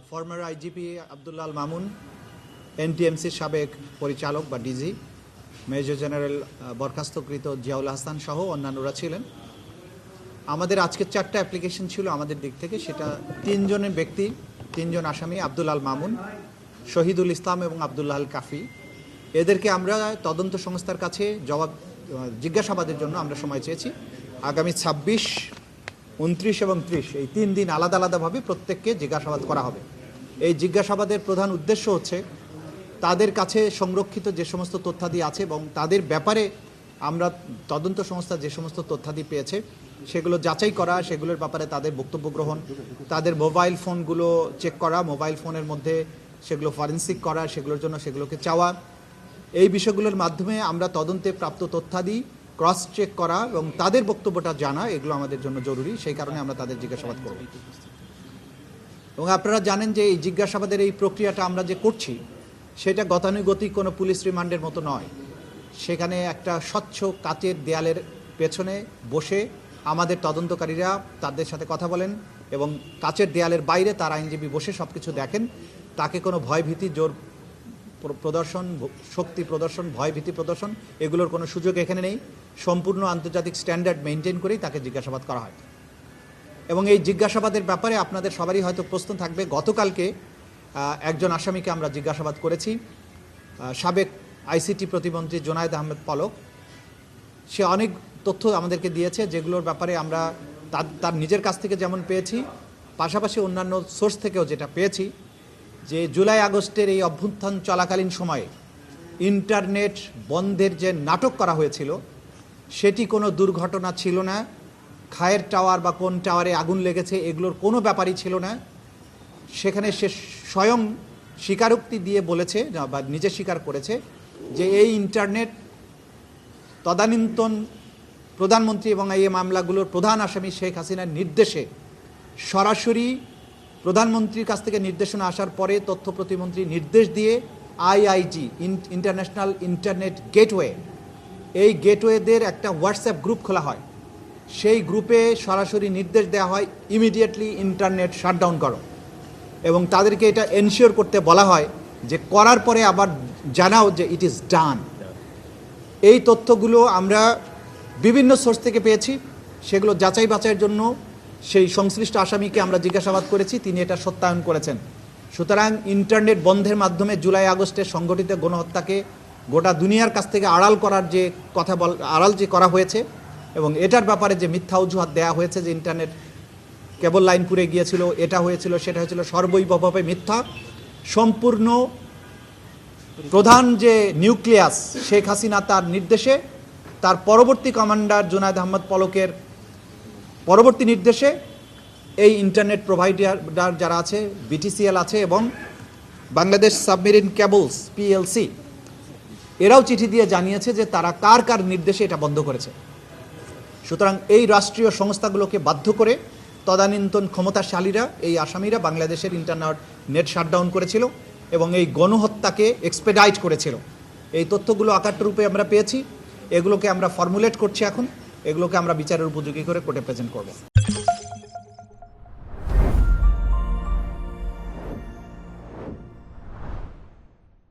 Former IGP Abdullah Al Mamun, এনটিএমসির সাবেক পরিচালক বা ডিজি, মেজর জেনারেল বরখাস্তকৃত জিয়াউল হাসান সহ অন্যান্যরা ছিলেন। আমাদের আজকের 4টা অ্যাপ্লিকেশন ছিল আমাদের দিক থেকে। সেটা 3 ব্যক্তি, 3 আসামি, আব্দুল আল মামুন, শহীদুল ইসলাম এবং আব্দুল্লাহ আল কাফি। এদেরকে আমরা তদন্ত সংস্থার কাছে জিজ্ঞাসাবাদের জন্য আমরা সময় চেয়েছি। আগামী 26, 29 এবং 30 এই 3 দিন আলাদা আলাদাভাবে প্রত্যেককে জিজ্ঞাসাবাদ করা হবে। এই জিজ্ঞাসাবাদের প্রধান উদ্দেশ্য হচ্ছে তাদের কাছে সংরক্ষিত যে সমস্ত তথ্যাদি আছে এবং তাদের ব্যাপারে আমরা তদন্ত সংস্থা যে সমস্ত তথ্যাদি পেয়েছে সেগুলো যাচাই করা, সেগুলোর ব্যাপারে তাদের বক্তব্য গ্রহণ, তাদের মোবাইল ফোনগুলো চেক করা, মোবাইল ফোনের মধ্যে সেগুলো ফরেন্সিক করা, সেগুলোর জন্য সেগুলোকে চাওয়া। এই বিষয়গুলোর মাধ্যমে আমরা তদন্তে প্রাপ্ত তথ্যাদি ক্রস চেক করা এবং তাদের বক্তব্যটা জানা, এগুলো আমাদের জন্য জরুরি। সেই কারণে আমরা তাদের জিজ্ঞাসাবাদ করব। এবং আপনারা জানেন যে এই জিজ্ঞাসাবাদের এই প্রক্রিয়াটা আমরা যে করছি সেটা গতানুগতিক কোনো পুলিশ রিমান্ডের মতো নয়। সেখানে একটা স্বচ্ছ কাচের দেয়ালের পেছনে বসে আমাদের তদন্তকারীরা তাদের সাথে কথা বলেন এবং কাচের দেয়ালের বাইরে তার আইনজীবী বসে সব কিছু দেখেন। তাকে কোনো ভয়ভীতি, জোর প্রদর্শন, শক্তি প্রদর্শন, ভয়ভীতি প্রদর্শন এগুলোর কোনো সুযোগ এখানে নেই। সম্পূর্ণ আন্তর্জাতিক স্ট্যান্ডার্ড মেনটেন করেই তাকে জিজ্ঞাসাবাদ করা হয়। এবং এই জিজ্ঞাসাবাদের ব্যাপারে আপনাদের সবারই হয়তো প্রশ্ন থাকবে। গতকালকে একজন আসামিকে আমরা জিজ্ঞাসাবাদ করেছি, সাবেক আইসিটি প্রতিমন্ত্রী জোনায়েদ আহমেদ পলক। সে অনেক তথ্য আমাদেরকে দিয়েছে যেগুলোর ব্যাপারে আমরা তার নিজের কাছ থেকে যেমন পেয়েছি, পাশাপাশি অন্যান্য সোর্স থেকেও যেটা পেয়েছি, যে জুলাই আগস্টের এই অভ্যুত্থান চলাকালীন সময়ে ইন্টারনেট বন্ধের যে নাটক করা হয়েছিল সেটি কোনো দুর্ঘটনা ছিল না। খায়ের টাওয়ার বা কোন টাওয়ারে আগুন লেগেছে এগুলোর কোনো ব্যাপারই ছিল না। সেখানে সে স্বয়ং স্বীকারোক্তি দিয়ে বলেছে বা নিজে স্বীকার করেছে যে এই ইন্টারনেট তদানীন্তন প্রধানমন্ত্রী এবং এই মামলাগুলোর প্রধান আসামি শেখ হাসিনার নির্দেশে সরাসরি প্রধানমন্ত্রীর কাছ থেকে নির্দেশনা আসার পরে তথ্য প্রতিমন্ত্রী নির্দেশ দিয়ে আইআইজি, ইন্টারন্যাশনাল ইন্টারনেট গেটওয়ে, এই গেটওয়েদের একটা হোয়াটসঅ্যাপ গ্রুপ খোলা হয়। সেই গ্রুপে সরাসরি নির্দেশ দেওয়া হয় ইমিডিয়েটলি ইন্টারনেট শাটডাউন করো, এবং তাদেরকে এটা এনশিওর করতে বলা হয় যে করার পরে আবার জানাও যে ইট ইজ ডান। এই তথ্যগুলো আমরা বিভিন্ন সোর্স থেকে পেয়েছি। সেগুলো যাচাই বাছাইয়ের জন্য সেই সংশ্লিষ্ট আসামিকে আমরা জিজ্ঞাসাবাদ করেছি, তিনি এটা সত্যায়ন করেছেন। সুতরাং ইন্টারনেট বন্ধের মাধ্যমে জুলাই আগস্টের সংগঠিত গণহত্যাকে গোটা দুনিয়ার কাছ থেকে আড়াল করার যে আড়াল যে করা হয়েছে এবং এটার ব্যাপারে যে মিথ্যা অজুহাত দেওয়া হয়েছে যে ইন্টারনেট কেবল লাইন পুড়ে গিয়েছিল, এটা হয়েছিল, সেটা হয়েছিল, সর্বৈবভাবে মিথ্যা। সম্পূর্ণ প্রধান যে নিউক্লিয়াস শেখ হাসিনা তার নির্দেশে, তার পরবর্তী কমান্ডার জোনায়েদ আহমেদ পলকের পরবর্তী নির্দেশে এই ইন্টারনেট প্রোভাইডার যারা আছে, বিটিসিএল আছে এবং বাংলাদেশ সাবমেরিন কেবলস পিএলসি, এরাও চিঠি দিয়ে জানিয়েছে যে তারা কার কার নির্দেশে এটা বন্ধ করেছে। সুতরাং এই রাষ্ট্রীয় সংস্থাগুলোকে বাধ্য করে তদানীন্তন ক্ষমতাশালীরা, এই আসামিরা বাংলাদেশের ইন্টারনেট শাটডাউন করেছিল এবং এই গণহত্যাকে এক্সপেডাইট করেছিল। এই তথ্যগুলো আকার রূপে আমরা পেয়েছি। এগুলোকে আমরা ফর্মুলেট করছি এখন, এগুলোকে আমরা বিচারের উপযোগী করে কোর্টে প্রেজেন্ট করব।